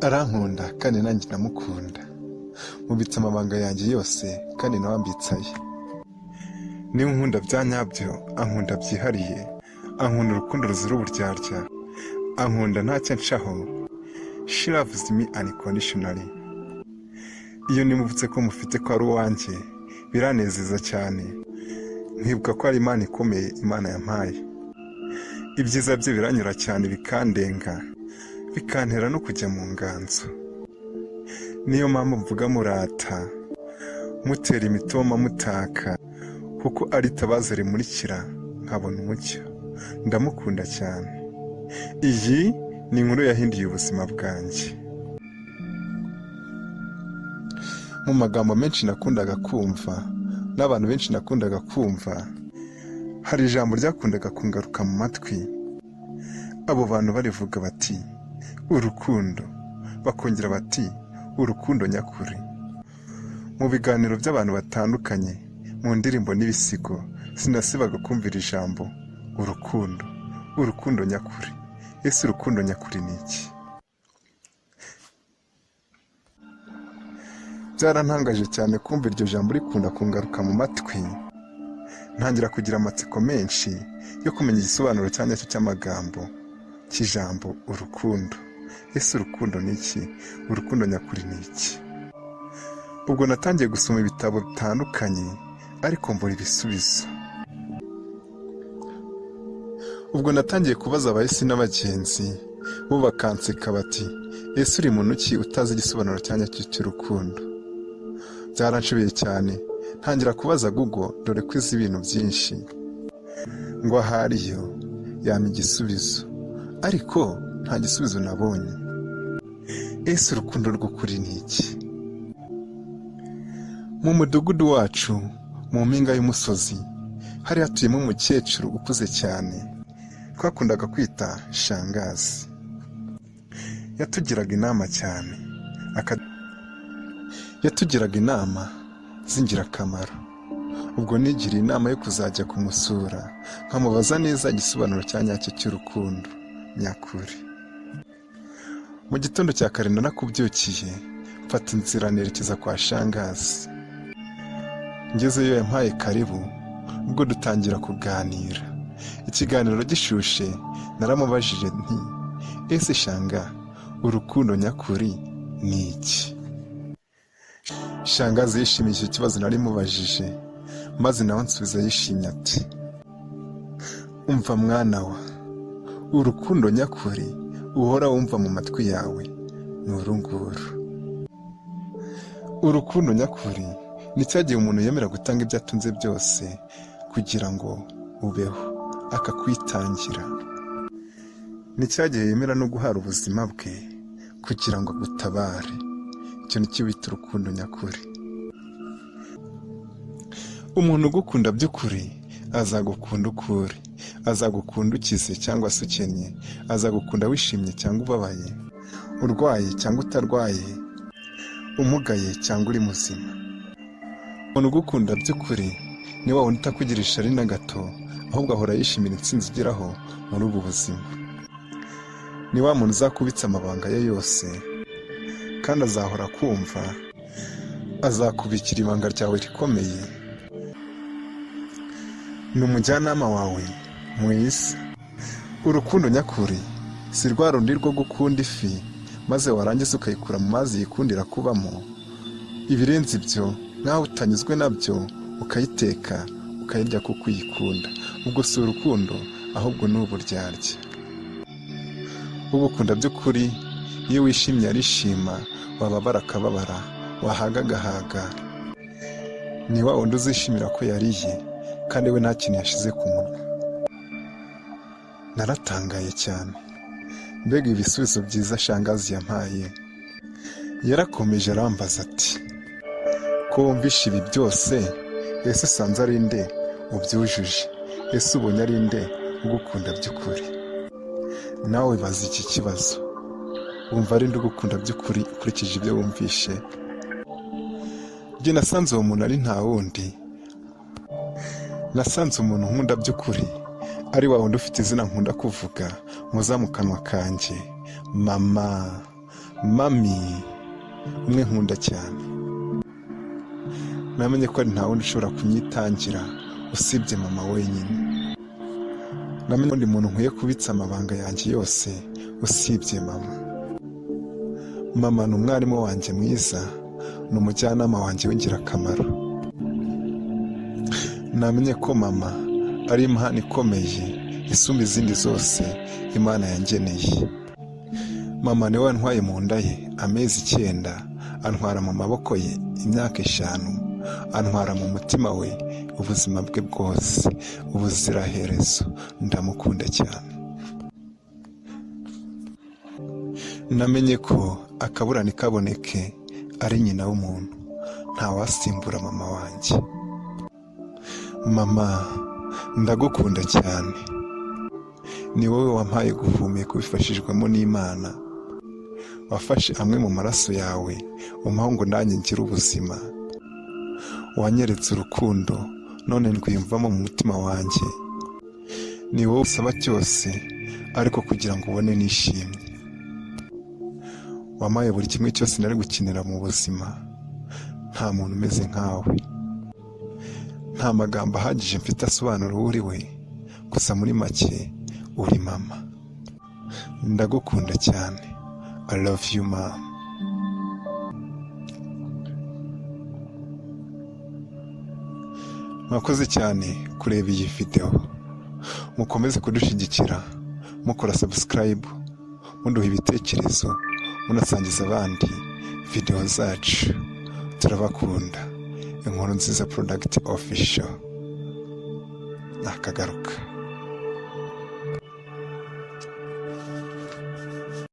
arankunda kandi nanjye ndamukunda, mubitse amabanga yanjye yose kandi nawe ambitsaye. Niwe unkunda bya nyabyo, ankunda byihariye, ankunda urukundo ruzira uburyarya, ankunda ntacyo nshaho. She loves me unconditionally. Iyo nimuvutse ko mufite ko ari uwanjye biranezeza cyane, nkibuka ko ari Imana ikomeye Imana yampaye. Ibyiza bye biranyura cyane bikandenga, bikantera no kujya mu nganzo. Niyo mpamvu mvuga murata, mutera imitoma mutaka, kuko ari tabaza rimurikira nkabona umucyo. Ndamukunda cyane. Iyi ni inkuru yahinduye ubuzima bwanjye. Mu magambo menshi nakundaga kumva n'abantu benshi nakundaga kumva, hari ijambo ryakundaga kungaruka mu matwi. Abo bantu barivuga bati urukundo, bakongera bati urukundo nyakuri. Mu biganiro by'abantu batandukanye, mu ndirimbo n'ibisigo, sinasibaga kumvira ijambo urukundo, urukundo nyakuri. Ese urukundo nyakuri ni iki? Byarantangaje cyane kumva iryo jambo rikunda kungaruka mu matwi. Ntangira kugira amatsiko menshi yo kumenya igisobanuro cyanyacyo cy'amagambo cy'ijambo urukundo. Ese urukundo ni iki? Urukundo nyakuri ni iki? Ubwo natangiye gusoma ibitabo bitandukanye, ariko mbura ibisubizo. Ubwo natangiye kubaza abahisi n'abagenzi, bo bakanseka bati ese uri muntu ki utazi igisobanuro cyanyacyo cy'urukundo? Byaranshobeye cyane, ntangira kubaza Google, dore ko izi ibintu byinshi, ngo ahariyo yampa igisubizo, ariko nta gisubizo nabonye. Ese urukundo rw'ukuri ni iki? Mu mudugudu wacu, mu mpinga y'umusozi, hari hatuyemo umukecuru ukuze cyane, twakundaga kwita shangazi. Yatugiraga inama cyane, yatugiraga inama z'ingirakamaro. Ubwo nigiriye inama yo kuzajya kumusura, nkamubaza neza igisobanuro cyanyacyo cy'urukundo nyakuri. Mu gitondo cya kare narakubyukiye, mfata inzira nerekeza kwa shangazi. Ngezeyo yampaye karibu, ubwo dutangira kuganira. Ikiganiro gishushe, naramubajije nti ese shanga, urukundo nyakuri ni iki? Shangazi yishimiye icyo kibazo nari mubajije, maze nawe ansubiza yishimye ati umva mwana wa, urukundo nyakuri uhora wumva mu matwi yawe ni urunguru. Urukundo nyakuri ni cya gihe umuntu yemera gutanga ibyo atunze byose kugira ngo ubeho, akakwitangira. Ni cya gihe yemera no guhara ubuzima bwe kugira ngo agutabare. Icyo ni cyo bita urukundo nyakuri. Umuntu ugukunda by'ukuri azagukunda uko uri, azagukunda ukize cyangwa se ukennye, azagukunda wishimye cyangwa ubabaye, urwaye cyangwa utarwaye, umugaye cyangwa uri muzima. Umuntu ugukunda by'ukuri ni wa wundi utakugira ishari na gato, ahubwo ahora yishimira intsinzi ugeraho muri ubu buzima. Ni wa muntu uzakubitsa amabanga ye yose, kandi azahora kumva, azakubikira ibanga ryawe rikomeye. Ni umujyanama wawe mwiza. Urukundo nyakuri si rwa rundi rwo gukunda ifi, maze warangiza ukayikura mu mazi yikundira kubamo. Ibirenze ibyo, nkaho utanyuzwe nabyo, ukayiteka ukayirya kuko uyikunda. Ubwo si urukundo, ahubwo ni uburyarya. Ugukunda by'ukuri, iyo wishimye arishima, wababara akababara, wahaga agahaga. Ni wa wundi uzishimira ko yariye, kandi we nta kintu yashize ku munwa. Naratangaye cyane. Mbega ibisubizo byiza shangazi yampaye. Yarakomeje arambaza ati ko wumvishe ibi byose, ese usanze ari nde ubyujuje? Ese ubonye ari nde ugukunda by'ukuri? Nawe baza iki kibazo, wumva ari nde ugukunda by'ukuri ukurikije ibyo wumvishe? Njye nasanze uwo muntu ari nta wundi. Nasanze umuntu nkunda by'ukuri ari wa wundi ufite izina nkunda kuvuga muza mu kanwa kanjye, mama, mami umwe nkunda cyane. Namenye ko ari nta wundi ushobora kunyitangira usibye mama wenyine. Namenye ko undi muntu nkwiye kubitsa amabanga yanjye yose usibye mama. Mama ni umwarimu wanjye mwiza, ni umujyanama wanjye w'ingirakamaro. Namenye ko mama ari impano ikomeye isumba izindi zose Imana yangeneye. Mama niwe wantwaye mu nda ye amezi 9, antwara mu maboko ye imyaka 5, antwara mu mutima we ubuzima bwe bwose ubuziraherezo. Ndamukunda cyane. Namenye ko akabura ntikaboneke ari nyina w'umuntu, ntawasimbura mama wanjye. Mama ndagukunda cyane. Ni wowe wampaye guhumeka ubifashijwemo n'Imana. Wafashe amwe mu maraso yawe umpaho ngo nanjye ngire ubuzima. Wanyeretse urukundo none ndwiyumvamo mu mutima wanjye. Ni wowe usaba cyose ariko kugira ngo ubone nishimye. Wampaye buri kimwe cyose nari gukenera mu buzima. Nta muntu umeze nkawe. Nta magambo ahagije mfite asobanura uwo uri we, gusa muri make uri mama. Ndagukunda cyane. I love you mom. Mwakoze cyane kureba iyi video. Mukomeze kudushigikira, mukora subscribe, muduha ibitekerezo, munasangiza abandi video zacu. Turabakunda. Inkuru nziza product official. Nakagaruka.